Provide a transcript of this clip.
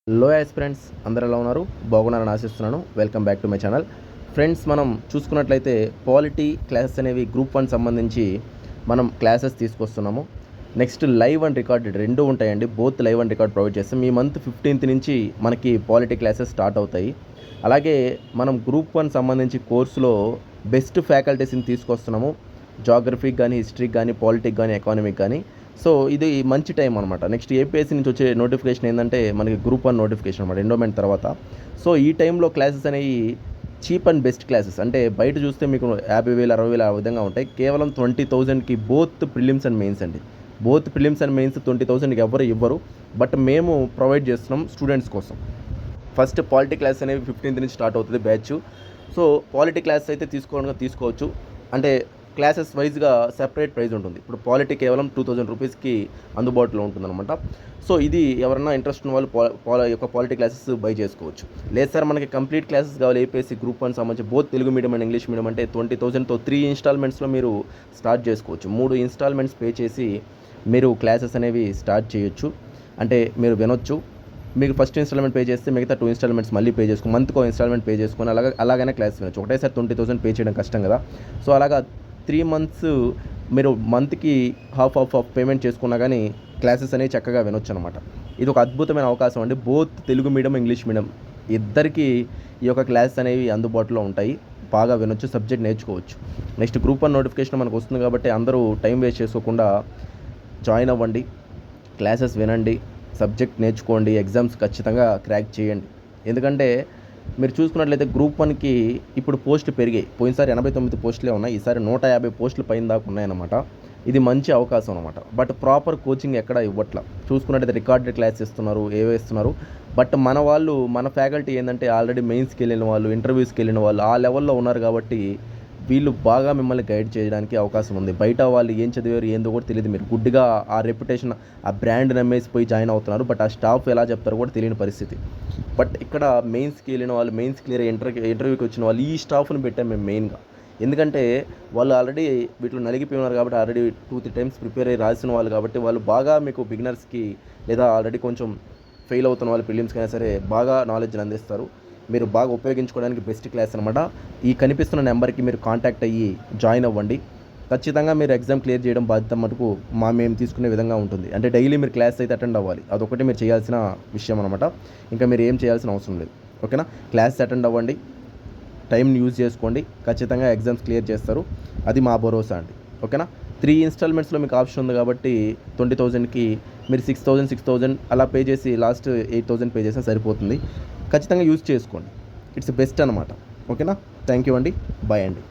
Hello friends, అందరూ ఎలా ఉన్నారు? బాగున్నారని ఆశిస్తున్నాను. Welcome back to my channel. Friends, మనం చూసుకున్నట్లయితే పాలిటీ క్లాసెస్ అనేవి గ్రూప్ 1 సంబంధించి మనం క్లాసెస్ తీసుకొస్తున్నాము. నెక్స్ట్ లైవ్ అండ్ రికార్డెడ్ రెండు ఉంటాయండి. Both live and record provide చేస్తాం. ఈ మంత్ 15th నుంచి మనకి పాలిటీ క్లాసెస్ స్టార్ట్ అవుతాయి. అలాగే మనం గ్రూప్ 1 సంబంధించి కోర్సులో బెస్ట్ ఫ్యాకల్టీస్ని తీసుకొస్తున్నాము. జాగ్రఫీకి కానీ, హిస్టరీకి కానీ, పాలిటిక్ కానీ, ఎకానమీకి కానీ. సో ఇది మంచి టైం అనమాట. నెక్స్ట్ ఏపీఎస్సీ నుంచి వచ్చే నోటిఫికేషన్ ఏంటంటే మనకి గ్రూప్ 1 నోటిఫికేషన్ అనమాట, ఎండోమెంట్ తర్వాత. సో ఈ టైంలో క్లాసెస్ అనేవి చీప్ అండ్ బెస్ట్ క్లాసెస్. అంటే బయట చూస్తే మీకు 50,000 60,000 ఆ విధంగా ఉంటాయి. కేవలం 20,000కి బోత్ ప్రిలిమ్స్ అండ్ మెయిన్స్ అండి. బోత్ ప్రిలిమ్స్ అండ్ మెయిన్స్ 20,000కి ఎవరు ఇవ్వరు. బట్ మేము ప్రొవైడ్ చేస్తున్నాం స్టూడెంట్స్ కోసం. ఫస్ట్ పాలిటీ క్లాస్ అనేవి 15th నుంచి స్టార్ట్ అవుతుంది బ్యాచ్. సో పాలిటీ క్లాస్ అయితే తీసుకోవచ్చు. అంటే క్లాసెస్ వైజ్గా సెపరేట్ ప్రైస్ ఉంటుంది. ఇప్పుడు పాలిటీ కేవలం 2,000 రూపీస్కి అందుబాటులో ఉంటుందన్నమాట. సో ఇది ఎవరన్నా ఇంట్రెస్ట్ ఉన్న వాళ్ళు యొక్క పాలిటీ క్లాసెస్ బై చేసుకోవచ్చు. లేదు సార్, మనకి కంప్లీట్ క్లాసెస్ కావాలి ఏపీఎస్సీ గ్రూప్ 1 సంబంధించి both Telugu medium and English medium అంటే 20,000తో 3 ఇన్స్టాల్మెంట్స్లో మీరు స్టార్ట్ చేసుకోవచ్చు. 3 ఇన్స్టాల్మెంట్స్ పే చేసి మీరు క్లాసెస్ అనేవి స్టార్ట్ చేయొచ్చు. అంటే మీరు వినొచ్చు. మీకు ఫస్ట్ ఇన్స్టాల్మెంట్ పే చేస్తే మిగతా 2 ఇన్స్టాల్మెంట్స్ మళ్ళీ పే చేసుకుని మంత్కో ఇన్స్టాల్మెంట్ పే చేసుకొని అలాగనే క్లాస్ వినొచ్చు. ఒకటేసారి 20,000 పే చేయడం కష్టం కదా. సో అలాగా 3 months మీరు మంత్కి హాఫ్ పేమెంట్ చేసుకున్నా కానీ క్లాసెస్ అనేవి చక్కగా వినొచ్చు అనమాట. ఇది ఒక అద్భుతమైన అవకాశం అండి. Both Telugu medium, English medium ఇద్దరికీ ఈ యొక్క క్లాసెస్ అనేవి అందుబాటులో ఉంటాయి. బాగా వినొచ్చు, సబ్జెక్ట్ నేర్చుకోవచ్చు. నెక్స్ట్ గ్రూప్ 1 నోటిఫికేషన్ మనకు వస్తుంది కాబట్టి అందరూ టైం వేస్ట్ చేసుకోకుండా జాయిన్ అవ్వండి, క్లాసెస్ వినండి, సబ్జెక్ట్ నేర్చుకోండి, ఎగ్జామ్స్ ఖచ్చితంగా క్రాక్ చేయండి. ఎందుకంటే మీరు చూసుకున్నట్లయితే గ్రూప్ 1కి ఇప్పుడు పోస్టులు పెరిగాయి. పోయినసారి 89 పోస్టులే ఉన్నాయి, ఈసారి 150 పోస్టులు పైన దాకా ఉన్నాయన్నమాట. ఇది మంచి అవకాశం అనమాట. బట్ ప్రాపర్ కోచింగ్ ఎక్కడ ఇవ్వట్ల. చూసుకున్నట్లయితే రికార్డెడ్ క్లాస్ ఇస్తున్నారు, ఇస్తున్నారు. బట్ మన వాళ్ళు, మన ఫ్యాకల్టీ ఏంటంటే ఆల్రెడీ మెయిన్స్కి వెళ్ళిన వాళ్ళు, ఇంటర్వ్యూస్కి వెళ్ళిన వాళ్ళు ఆ లెవెల్లో ఉన్నారు కాబట్టి వీళ్ళు బాగా మిమ్మల్ని గైడ్ చేయడానికి అవకాశం ఉంది. బయట వాళ్ళు ఏం చదివారు ఏందో కూడా తెలియదు. మీరు గుడ్డిగా ఆ రెప్యుటేషన్, ఆ బ్రాండ్ నమ్మేసి పోయి జాయిన్ అవుతున్నారు. బట్ ఆ స్టాఫ్ ఎలా చెప్తారో కూడా తెలియని పరిస్థితి. బట్ ఇక్కడ మెయిన్స్కి వెళ్ళిన వాళ్ళు, మెయిన్స్ క్లియర్ ఇంటర్వ్యూకి వచ్చిన వాళ్ళు, ఈ స్టాఫ్ని పెట్టాం మేము మెయిన్గా. ఎందుకంటే వాళ్ళు ఆల్రెడీ వీటిలో నలిగిపోయి ఉన్నారు కాబట్టి, ఆల్రెడీ 2-3 times ప్రిపేర్ అయ్యి రాసిన వాళ్ళు కాబట్టి వాళ్ళు బాగా మీకు బిగినర్స్కి లేదా ఆల్రెడీ కొంచెం ఫెయిల్ అవుతున్న వాళ్ళు ప్రిలిమ్స్కి అయినా సరే బాగా నాలెడ్జ్ని అందిస్తారు. మీరు బాగా ఉపయోగించుకోవడానికి బెస్ట్ క్లాస్ అనమాట. ఈ కనిపిస్తున్న నెంబర్కి మీరు కాంటాక్ట్ అయ్యి జాయిన్ అవ్వండి. ఖచ్చితంగా మీరు ఎగ్జామ్ క్లియర్ చేయడం బాధ్యత మటుకు మేము తీసుకునే విధంగా ఉంటుంది. అంటే డైలీ మీరు క్లాస్ అయితే అటెండ్ అవ్వాలి. అదొకటి మీరు చేయాల్సిన విషయం అనమాట. ఇంకా మీరు ఏం చేయాల్సిన అవసరం లేదు. ఓకేనా? క్లాస్ అటెండ్ అవ్వండి, టైంని యూజ్ చేసుకోండి, ఖచ్చితంగా ఎగ్జామ్స్ క్లియర్ చేస్తారు. అది మా భరోసా అండి. ఓకేనా? 3 ఇన్స్టాల్మెంట్స్లో మీకు ఆప్షన్ ఉంది కాబట్టి 20,000కి మీరు 6,000 అలా పే చేసి లాస్ట్ 8,000 పే చేసినా సరిపోతుంది. ఖచ్చితంగా యూజ్ చేసుకోండి. ఇట్స్ బెస్ట్ అనమాట. ఓకేనా? థ్యాంక్ యూ అండి. బాయ్ అండి.